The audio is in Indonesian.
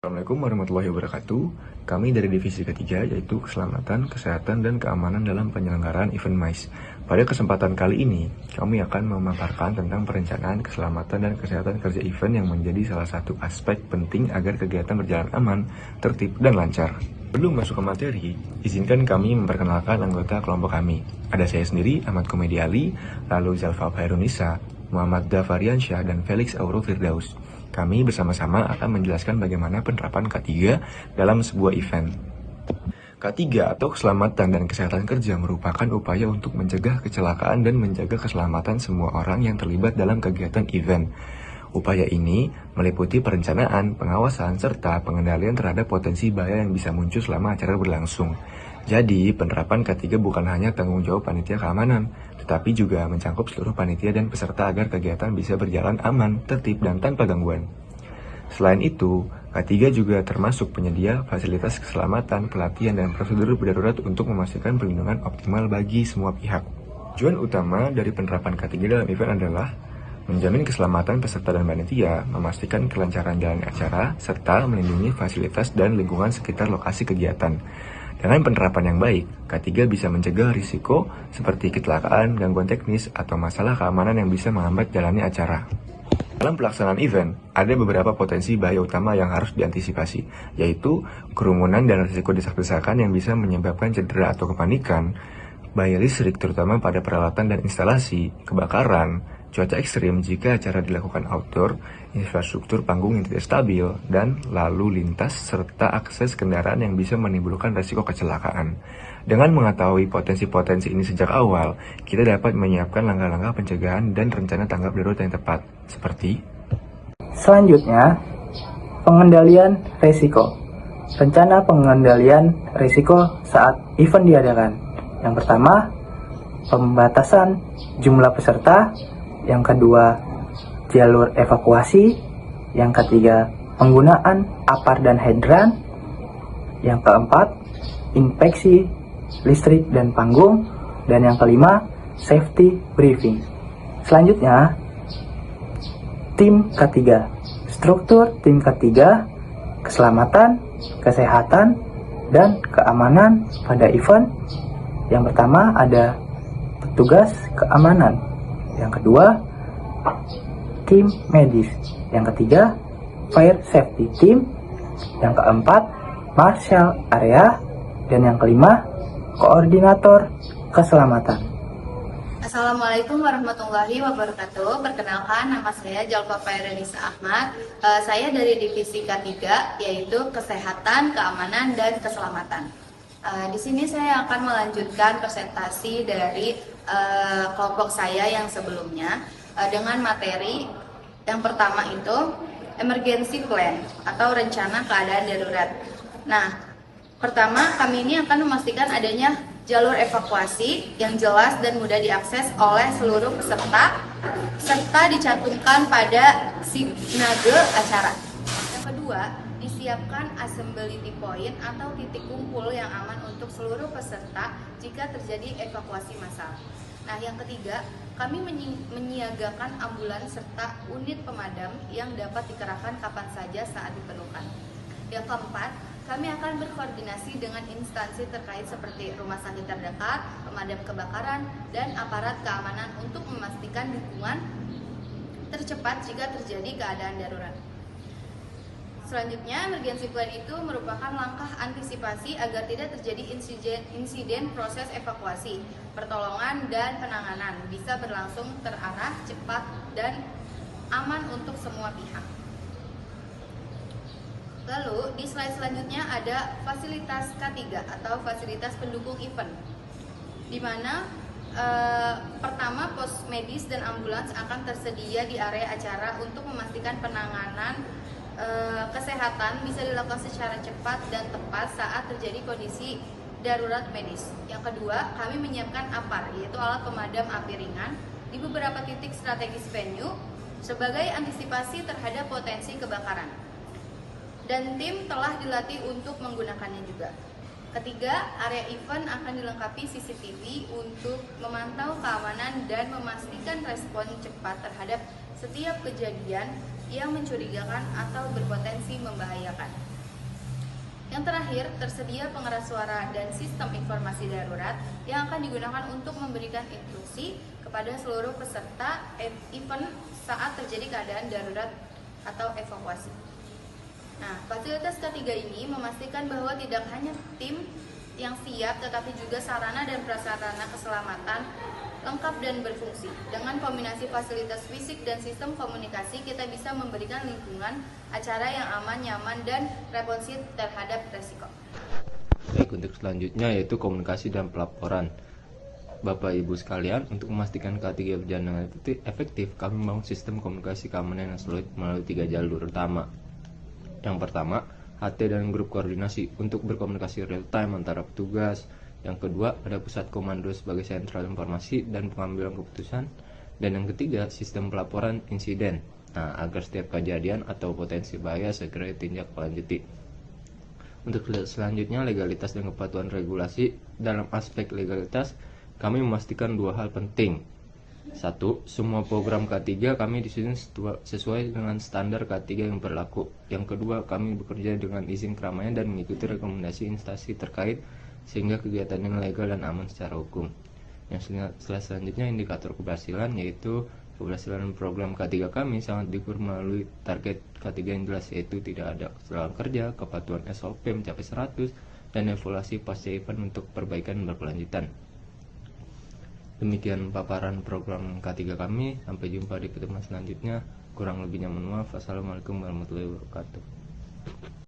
Assalamualaikum warahmatullahi wabarakatuh. Kami dari divisi ketiga yaitu Keselamatan, Kesehatan, dan Keamanan dalam penyelenggaraan event MICE. Pada kesempatan kali ini, kami akan memaparkan tentang perencanaan keselamatan dan kesehatan kerja event yang menjadi salah satu aspek penting agar kegiatan berjalan aman, tertib, dan lancar. Sebelum masuk ke materi, izinkan kami memperkenalkan anggota kelompok kami. Ada saya sendiri, Ahmad Komedi Ali, lalu Zalfa Khairunisa, Muhammad Dafariansyah, dan Felix Auro Firdaus. Kami bersama-sama akan menjelaskan bagaimana penerapan K3 dalam sebuah event. K3 atau Keselamatan dan Kesehatan Kerja merupakan upaya untuk mencegah kecelakaan dan menjaga keselamatan semua orang yang terlibat dalam kegiatan event. Upaya ini meliputi perencanaan, pengawasan, serta pengendalian terhadap potensi bahaya yang bisa muncul selama acara berlangsung. Jadi, penerapan K3 bukan hanya tanggung jawab panitia keamanan, tetapi juga mencangkup seluruh panitia dan peserta agar kegiatan bisa berjalan aman, tertib, dan tanpa gangguan. Selain itu, K3 juga termasuk penyedia fasilitas keselamatan, pelatihan, dan prosedur darurat untuk memastikan perlindungan optimal bagi semua pihak. Tujuan utama dari penerapan K3 dalam event adalah menjamin keselamatan peserta dan panitia, memastikan kelancaran jalannya acara, serta melindungi fasilitas dan lingkungan sekitar lokasi kegiatan. Dengan penerapan yang baik, K3 bisa mencegah risiko seperti kecelakaan, gangguan teknis, atau masalah keamanan yang bisa menghambat jalannya acara. Dalam pelaksanaan event, ada beberapa potensi bahaya utama yang harus diantisipasi, yaitu kerumunan dan risiko desak-desakan yang bisa menyebabkan cedera atau kepanikan, bahaya listrik terutama pada peralatan dan instalasi, kebakaran, cuaca ekstrim jika acara dilakukan outdoor, infrastruktur panggung yang tidak stabil, dan lalu lintas serta akses kendaraan yang bisa menimbulkan risiko kecelakaan. Dengan mengetahui potensi-potensi ini sejak awal, kita dapat menyiapkan langkah-langkah pencegahan dan rencana tanggap darurat yang tepat, seperti selanjutnya, pengendalian risiko. Rencana pengendalian risiko saat event diadakan. Yang pertama, pembatasan jumlah peserta. Yang kedua, jalur evakuasi. Yang ketiga, penggunaan apar dan hidran. Yang keempat, inspeksi listrik dan panggung. Dan yang kelima, safety briefing. Selanjutnya, tim K3. Struktur tim K3, keselamatan, kesehatan, dan keamanan pada event. Yang pertama ada petugas keamanan. Yang kedua, tim medis. Yang ketiga, fire safety team. Yang keempat, marshal area. Dan yang kelima, koordinator keselamatan. Assalamualaikum warahmatullahi wabarakatuh. Perkenalkan, nama saya Zalfa Khairunisa Ahmad. Saya dari divisi K3, yaitu Kesehatan, Keamanan, dan Keselamatan. Di sini saya akan melanjutkan presentasi dari kelompok saya yang sebelumnya dengan materi yang pertama itu emergency plan atau rencana keadaan darurat. Nah, pertama kami ini akan memastikan adanya jalur evakuasi yang jelas dan mudah diakses oleh seluruh peserta serta dicantumkan pada signage acara. Yang kedua, disiapkan assembly point atau titik kumpul yang aman untuk seluruh peserta jika terjadi evakuasi massal. Nah, yang ketiga, kami menyiagakan ambulans serta unit pemadam yang dapat dikerahkan kapan saja saat diperlukan. Yang keempat, kami akan berkoordinasi dengan instansi terkait seperti rumah sakit terdekat, pemadam kebakaran, dan aparat keamanan untuk memastikan dukungan tercepat jika terjadi keadaan darurat. Selanjutnya, emergency plan itu merupakan langkah antisipasi agar tidak terjadi insiden proses evakuasi, pertolongan, dan penanganan bisa berlangsung terarah, cepat, dan aman untuk semua pihak. Lalu, di slide selanjutnya ada fasilitas K3 atau fasilitas pendukung event, di mana pertama, pos medis dan ambulans akan tersedia di area acara untuk memastikan penanganan kesehatan bisa dilakukan secara cepat dan tepat saat terjadi kondisi darurat medis. Yang kedua, kami menyiapkan APAR, yaitu alat pemadam api ringan, di beberapa titik strategis venue sebagai antisipasi terhadap potensi kebakaran. Dan tim telah dilatih untuk menggunakannya juga. Ketiga, area event akan dilengkapi CCTV untuk memantau keamanan dan memastikan respon cepat terhadap setiap kejadian yang mencurigakan atau berpotensi membahayakan. Yang terakhir, tersedia pengeras suara dan sistem informasi darurat yang akan digunakan untuk memberikan instruksi kepada seluruh peserta event saat terjadi keadaan darurat atau evakuasi. Nah, fasilitas ketiga ini memastikan bahwa tidak hanya tim yang siap, tetapi juga sarana dan prasarana keselamatan lengkap dan berfungsi. Dengan kombinasi fasilitas fisik dan sistem komunikasi, kita bisa memberikan lingkungan acara yang aman, nyaman, dan responsif terhadap resiko. Baik, untuk selanjutnya yaitu komunikasi dan pelaporan. Bapak Ibu sekalian, untuk memastikan K3 berjalan dengan efektif, kami membangun sistem komunikasi keamanan yang solid melalui 3 jalur utama. Yang pertama, HT dan grup koordinasi untuk berkomunikasi real time antara petugas. Yang kedua, ada pusat komando sebagai sentral informasi dan pengambilan keputusan. Dan yang ketiga, sistem pelaporan insiden. Nah, agar setiap kejadian atau potensi bahaya segera ditindaklanjuti. Untuk selanjutnya, legalitas dan kepatuhan regulasi. Dalam aspek legalitas, kami memastikan 2 hal penting. 1. Semua program K3 kami disusun sesuai dengan standar K3 yang berlaku. Yang kedua, kami bekerja dengan izin keramaian dan mengikuti rekomendasi instansi terkait sehingga kegiatannya legal dan aman secara hukum. Yang selanjutnya, indikator keberhasilan, yaitu keberhasilan program K3 kami sangat diukur melalui target K3 yang jelas, yaitu tidak ada kesalahan kerja, kepatuhan SOP mencapai 100, dan evaluasi pasca event untuk perbaikan berkelanjutan. Demikian paparan program K3 kami. Sampai jumpa di pertemuan selanjutnya. Kurang lebihnya mohon maaf. Assalamualaikum warahmatullahi wabarakatuh.